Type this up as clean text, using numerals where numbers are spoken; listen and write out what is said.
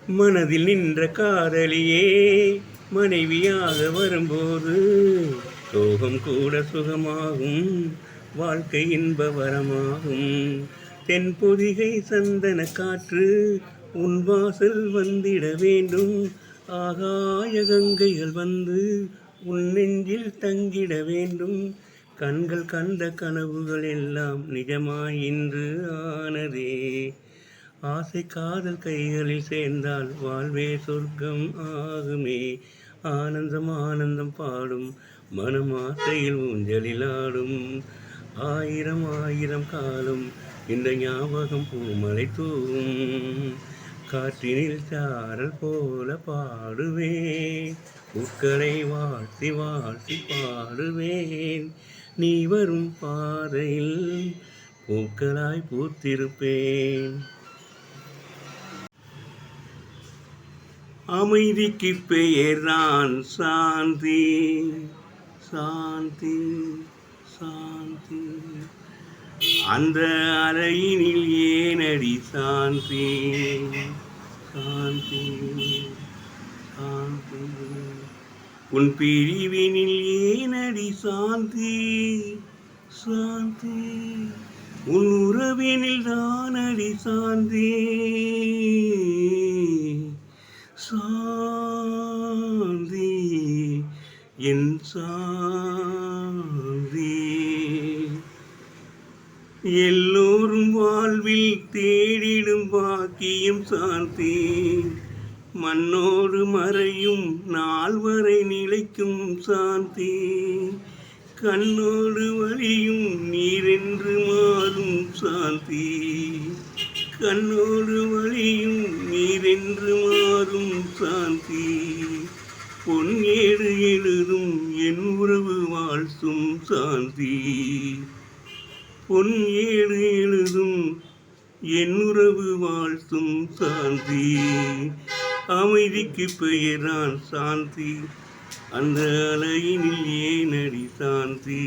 மனதில் நின்ற காதலியே மனைவியாக வரும்போது சோகம் கூட சுகமாகும், வாழ்க்கை இன்ப வரமாகும். தென்பொதிகை சந்தன காற்று உன் வாசல் வந்திட வேண்டும், ஆகாய கங்கைகள் வந்து உன் நெஞ்சில் தங்கிட வேண்டும். கண்கள் கண்ட கனவுகள் எல்லாம் நிஜமாய் இன்று ஆனதே. ஆசை காதல் கைகளில் சேர்ந்தால் வாழ்வே சொர்க்கம் ஆகுமே. ஆனந்தம் ஆனந்தம் பாடும் மனம் ஆசையில் ஊஞ்சலில் ஆடும். ஆயிரம் ஆயிரம் காலம் இந்த ஞாபகம் பூமலை தூவும். காற்றினில் சாரல் போல பாடுவேன், பூக்களை வாழ்த்தி வாழ்த்தி பாடுவேன். நீ வரும் பாதையில் பூக்களாய் பூத்திருப்பேன். அமைதிக்கு பெயர்தான் சாந்தி, சாந்தி, சாந்தி. அந்த அறையினில் ஏனடி சாந்தி, சாந்தி, சாந்தி. உன் பிரிவினில் ஏனடி சாந்தி, சாந்தி. உன் உறவினில் தானடி சாந்தி, சாந்தி. என் சாந்தி. எல்லோரும் வாழ்வில் தேடிடும் பாக்கியம் சாந்தி. மண்ணோடு மறையும் நாள் வரை நிலைக்கும் சாந்தி. கண்ணோடு வழியும் நீரென்று மாறும் சாந்தி. கண்ணோடு வழியும் நீரென்று மாறும் சாந்தி. பொன் ஏடு எழுதும் என் உறவு வாழ்த்தும் சாந்தி. பொன் ஏடு எழுதும் என் உறவு வாழ்த்தும் சாந்தி. அமைதிக்கு பெயரான் சாந்தி, அந்த அலையினில் ஏனடி சாந்தி.